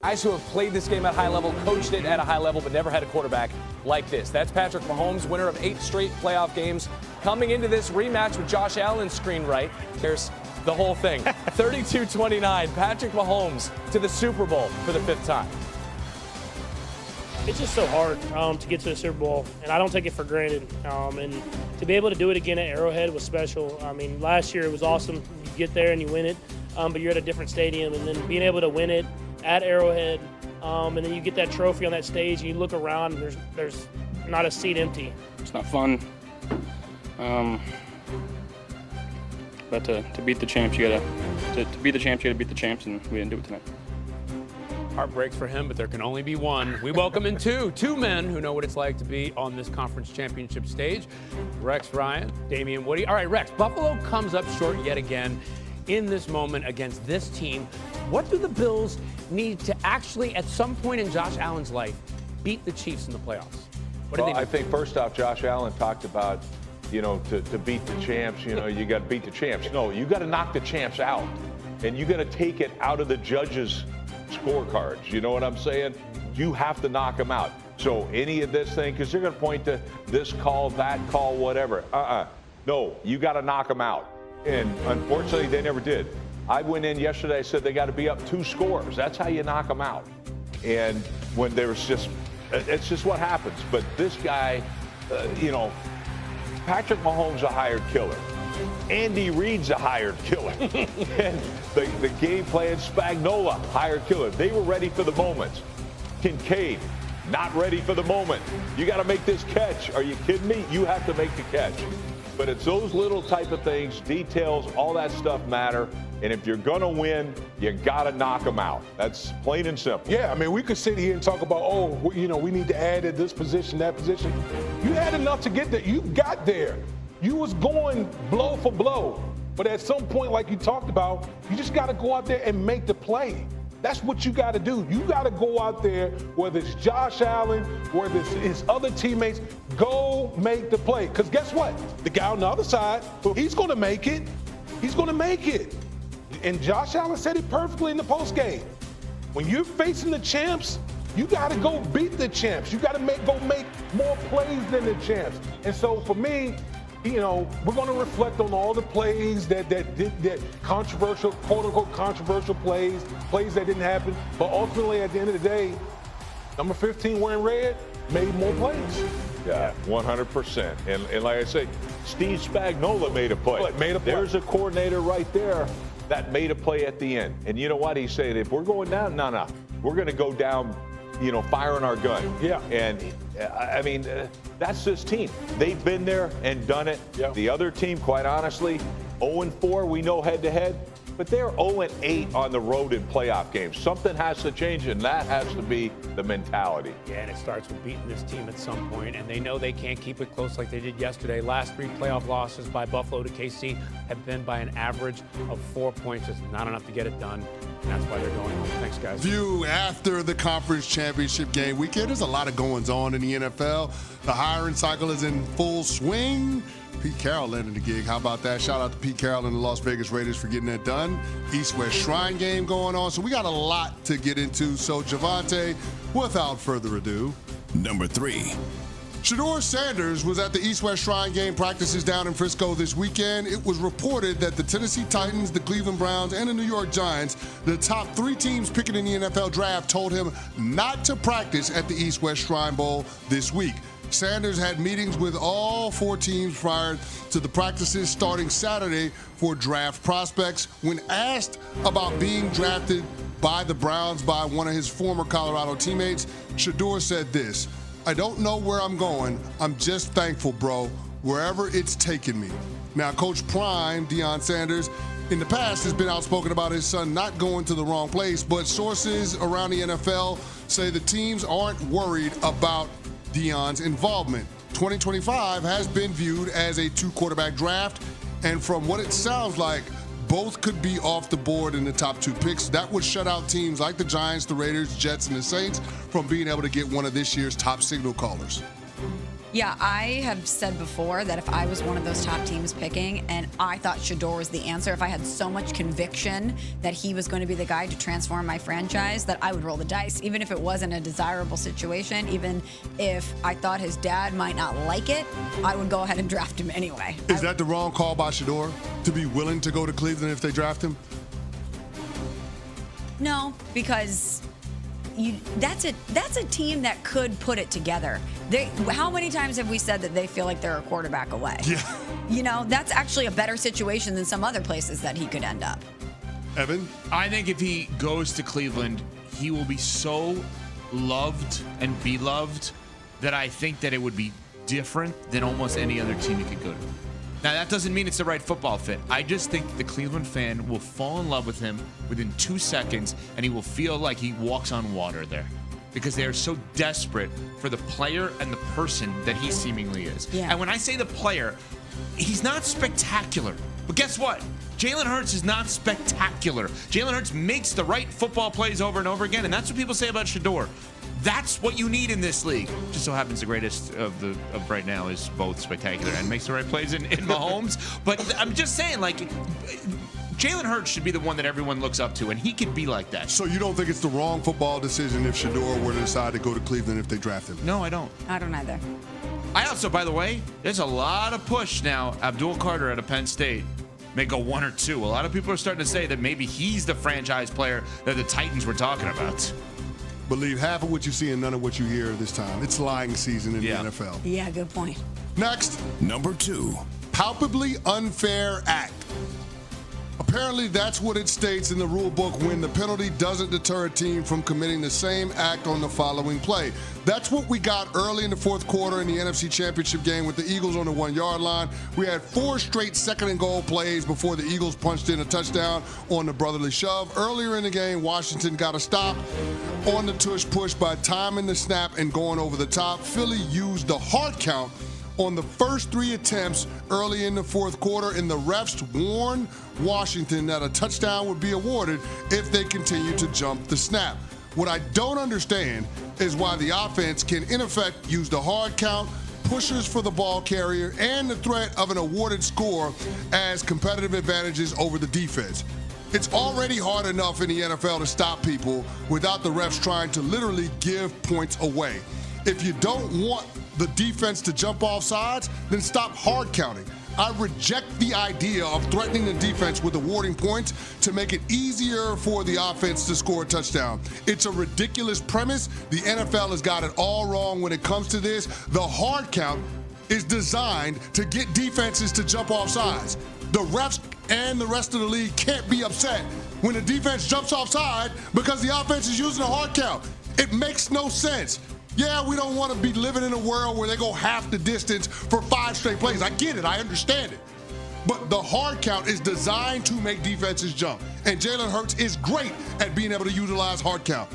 Guys who have played this game at a high level, coached it at a high level, but never had a quarterback like this. That's Patrick Mahomes, winner of 8 straight playoff games, coming into this rematch with Josh Allen screen right. Here's the whole thing. 32-29, Patrick Mahomes to the Super Bowl for the 5th time. It's just so hard to get to the Super Bowl, and I don't take it for granted. And to be able to do it again at Arrowhead was special. I mean, last year it was awesome. You get there and you win it, but you're at a different stadium, and then being able to win it at Arrowhead, and then you get that trophy on that stage, and you look around, and there's not a seat empty. It's not fun, but to beat the champs, you gotta beat the champs, and we didn't do it tonight. Heart breaks for him, but there can only be one. We welcome in two men who know what it's like to be on this conference championship stage. Rex Ryan, Damian Woody. All right, Rex, Buffalo comes up short yet again in this moment against this team. What do the Bills need to actually, at some point in Josh Allen's life, beat the Chiefs in the playoffs? Well, I think first off, Josh Allen talked about, to beat the champs, you got to beat the champs. No, you got to knock the champs out, and you got to take it out of the judges' scorecards. You know what I'm saying? You have to knock them out. So any of this thing, because they're going to point to this call, that call, whatever. No, you got to knock them out. And unfortunately, they never did. I went in yesterday, I said they got to be up 2 scores. That's how you knock them out. And when there's it's just what happens. But this guy, Patrick Mahomes a hired killer. Andy Reid's a hired killer. And the game plan, Spagnuolo, hired killer. They were ready for the moment. Kincaid, not ready for the moment. You got to make this catch. Are you kidding me? You have to make the catch. But it's those little type of things, details, all that stuff matter. And if you're going to win, you got to knock them out. That's plain and simple. Yeah, I mean, we could sit here and talk about, we need to add at this position, that position. You had enough to get there. You got there. You was going blow for blow. But at some point, like you talked about, you just got to go out there and make the play. That's what you got to do. You got to go out there, whether it's Josh Allen, whether it's his other teammates, go make the play. Because guess what? The guy on the other side, he's going to make it. He's going to make it. And Josh Allen said it perfectly in the postgame. When you're facing the champs, you got to go beat the champs. You got to go make more plays than the champs. And so for me, we're going to reflect on all the plays that controversial, quote-unquote controversial plays that didn't happen. But ultimately, at the end of the day, number 15 wearing red made more plays. Yeah, 100%. And like I say, Steve Spagnuolo made a play. There's a coordinator right there that made a play at the end. And you know what? He said, if we're going down, no. We're going to go down, firing our gun. Yeah. And, I mean, that's this team. They've been there and done it. Yeah. The other team, quite honestly, 0-4, we know head-to-head. But they're 0-8 on the road in playoff games. Something has to change, and that has to be the mentality. Yeah, and it starts with beating this team at some point, and they know they can't keep it close like they did yesterday. Last 3 playoff losses by Buffalo to KC have been by an average of 4 points. Just not enough to get it done, and that's why they're going home. Thanks, guys. View after the conference championship game weekend. There's a lot of goings-on in the NFL. The hiring cycle is in full swing. Pete Carroll landed the gig. How about that? Shout out to Pete Carroll and the Las Vegas Raiders for getting that done. East-West Shrine game going on. So we got a lot to get into. So, Javante, without further ado. Number 3. Shedeur Sanders was at the East-West Shrine game practices down in Frisco this weekend. It was reported that the Tennessee Titans, the Cleveland Browns, and the New York Giants, the top 3 teams picking in the NFL draft, told him not to practice at the East-West Shrine Bowl this week. Sanders had meetings with all 4 teams prior to the practices starting Saturday for draft prospects. When asked about being drafted by the Browns by one of his former Colorado teammates, Shedeur said this: "I don't know where I'm going. I'm just thankful, bro, wherever it's taking me." Now, Coach Prime, Deion Sanders, in the past has been outspoken about his son not going to the wrong place, but sources around the NFL say the teams aren't worried about Deion's involvement. 2025 has been viewed as a 2-quarterback draft, and from what it sounds like, both could be off the board in the top 2 picks. That would shut out teams like the Giants, the Raiders, Jets, and the Saints from being able to get one of this year's top signal callers. Yeah, I have said before that if I was one of those top teams picking and I thought Shedeur was the answer, if I had so much conviction that he was going to be the guy to transform my franchise, that I would roll the dice, even if it wasn't a desirable situation, even if I thought his dad might not like it, I would go ahead and draft him anyway. Is that the wrong call by Shedeur to be willing to go to Cleveland if they draft him? No, because that's a team that could put it together. How many times have we said that they feel like they're a quarterback away? Yeah. That's actually a better situation than some other places that he could end up. Evan? I think if he goes to Cleveland, he will be so loved and beloved that I think that it would be different than almost any other team he could go to. Now, that doesn't mean it's the right football fit. I just think the Cleveland fan will fall in love with him within 2 seconds, and he will feel like he walks on water there because they are so desperate for the player and the person that he seemingly is. Yeah. And when I say the player, he's not spectacular. But guess what? Jalen Hurts is not spectacular. Jalen Hurts makes the right football plays over and over again, and that's what people say about Shedeur. That's what you need in this league. Just so happens the greatest of right now is both spectacular and makes the right plays in Mahomes. But I'm just saying, like, Jalen Hurts should be the one that everyone looks up to, and he could be like that. So you don't think it's the wrong football decision if Shedeur were to decide to go to Cleveland if they draft him? No, I don't. I don't either. I also, by the way, there's a lot of push now. Abdul Carter out of Penn State may go 1 or 2. A lot of people are starting to say that maybe he's the franchise player that the Titans were talking about. Believe half of what you see and none of what you hear this time. It's lying season in the NFL. Yeah, good point. Next. Number 2. Palpably unfair act. Apparently, that's what it states in the rule book when the penalty doesn't deter a team from committing the same act on the following play. That's what we got early in the fourth quarter in the NFC Championship game with the Eagles on the 1-yard line. We had 4 straight second-and-goal plays before the Eagles punched in a touchdown on the brotherly shove. Earlier in the game, Washington got a stop on the tush push by timing the snap and going over the top. Philly used the hard count on the first 3 attempts early in the fourth quarter, and the refs warned Washington that a touchdown would be awarded if they continue to jump the snap. What I don't understand is why the offense can, in effect, use the hard count, pushes for the ball carrier, and the threat of an awarded score as competitive advantages over the defense. It's already hard enough in the NFL to stop people without the refs trying to literally give points away. If you don't want the defense to jump off sides, then stop hard counting. I reject the idea of threatening the defense with awarding points to make it easier for the offense to score a touchdown. It's a ridiculous premise. The NFL has got it all wrong when it comes to this. The hard count is designed to get defenses to jump off sides. The refs and the rest of the league can't be upset when the defense jumps offside because the offense is using a hard count. It makes no sense. Yeah, we don't want to be living in a world where they go half the distance for 5 straight plays. I get it. I understand it. But the hard count is designed to make defenses jump. And Jalen Hurts is great at being able to utilize hard count.